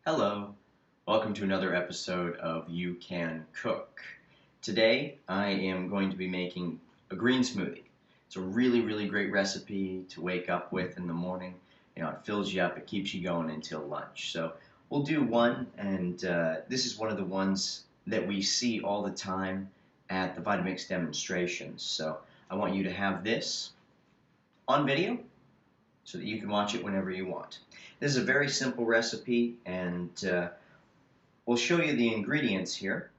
Hello, welcome to another episode of You Can Cook. Today I am going to be making a green smoothie. It's a really great recipe to wake up with in the morning. You know, it fills you up, it keeps you going until lunch. So we'll do one, and this is one of the ones that we see all the time at the Vitamix Demonstrations. So I want you to have this on video so that you can watch it whenever you want. This is a very simple recipe, and we'll show you the ingredients here.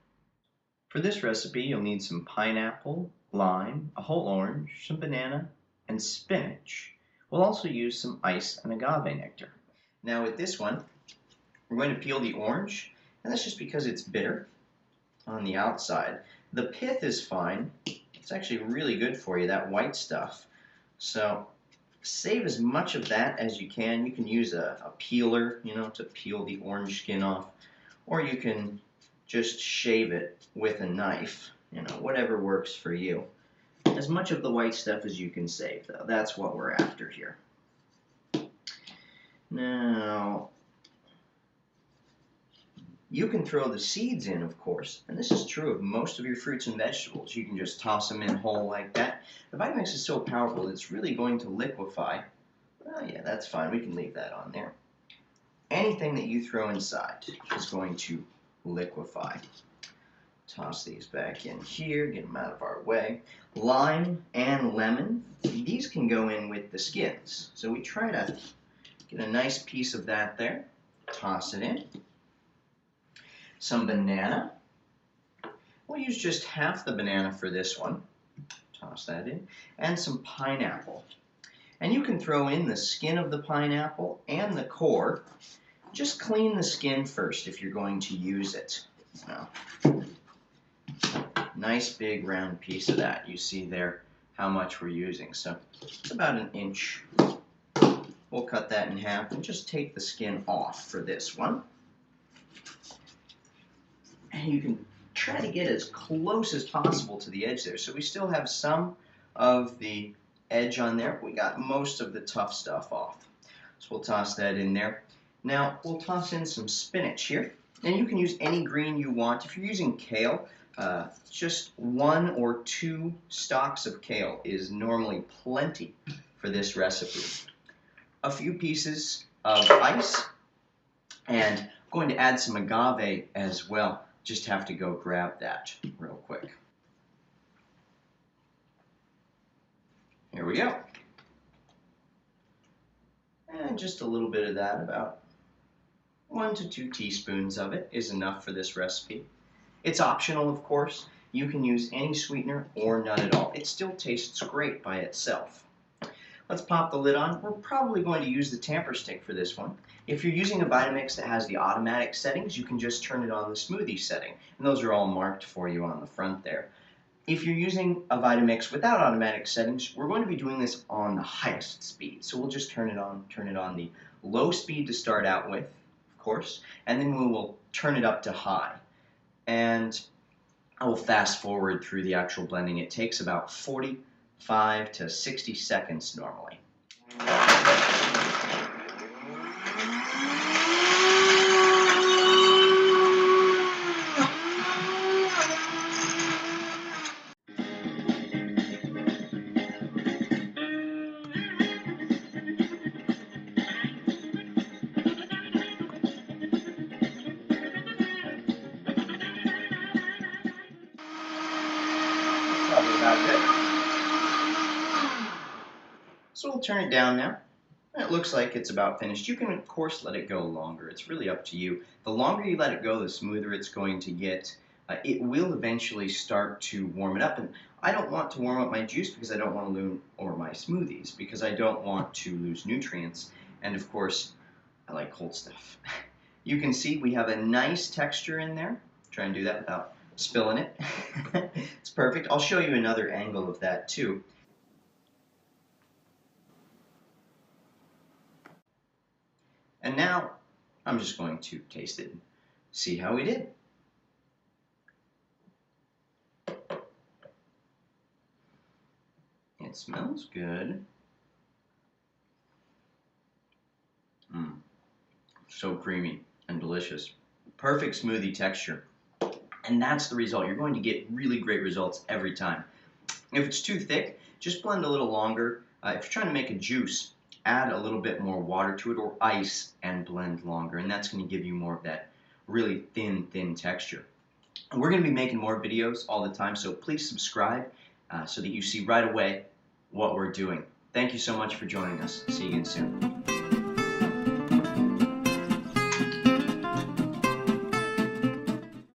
For this recipe, you'll need some pineapple, lime, a whole orange, some banana, and spinach. We'll also use some ice and agave nectar. Now with this one, we're going to peel the orange, and that's just because it's bitter on the outside. The pith is fine. It's actually really good for you, that white stuff. So save as much of that as you can. You can use a peeler, to peel the orange skin off, or you can just shave it with a knife, whatever works for you. As much of the white stuff as you can save, though. That's what we're after here. Now, you can throw the seeds in, of course, and this is true of most of your fruits and vegetables. You can just toss them in whole like that. The Vitamix is so powerful, it's really going to liquefy. Oh yeah, that's fine. We can leave that on there. Anything that you throw inside is going to liquefy. Toss these back in here, get them out of our way. Lime and lemon, these can go in with the skins. So we try to get a nice piece of that there. Toss it in. Some banana. We'll use just half the banana for this one. Toss that in. And some pineapple. And you can throw in the skin of the pineapple and the core. Just clean the skin first if you're going to use it. Now, nice big round piece of that. You see there how much we're using. So it's about an inch. We'll cut that in half and just take the skin off for this one. And you can try to get as close as possible to the edge there. So we still have some of the edge on there. We got most of the tough stuff off. So we'll toss that in there. Now we'll toss in some spinach here. And you can use any green you want. If you're using kale, just 1 or 2 stalks of kale is normally plenty for this recipe. A few pieces of ice, and I'm going to add some agave as well. Just have to go grab that real quick. Here we go. And just a little bit of that, about 1 to 2 teaspoons of it is enough for this recipe. It's optional, of course. You can use any sweetener or none at all. It still tastes great by itself. Let's pop the lid on. We're probably going to use the tamper stick for this one. If you're using a Vitamix that has the automatic settings, you can just turn it on the smoothie setting. And those are all marked for you on the front there. If you're using a Vitamix without automatic settings, we're going to be doing this on the highest speed. So we'll just turn it on the low speed to start out with, of course, and then we will turn it up to high. And I will fast forward through the actual blending. It takes about 45 to 60 seconds normally. Probably about good. So we'll turn it down now. It looks like it's about finished. You can, of course, let it go longer. It's really up to you. The longer you let it go, the smoother it's going to get. It will eventually start to warm it up. And I don't want to warm up my juice because I don't want to lose, or my smoothies, because I don't want to lose nutrients. And, of course, I like cold stuff. You can see we have a nice texture in there. Try and do that without spilling it. It's perfect. I'll show you another angle of that, too. And now, I'm just going to taste it and see how we did. It smells good. So creamy. and delicious. Perfect smoothie texture. And that's the result. You're going to get really great results every time. If it's too thick, just blend a little longer. If you're trying to make a juice, add a little bit more water to it or ice and blend longer. And that's going to give you more of that really thin texture. And we're going to be making more videos all the time, so please subscribe so that you see right away what we're doing. Thank you so much for joining us. See you again soon.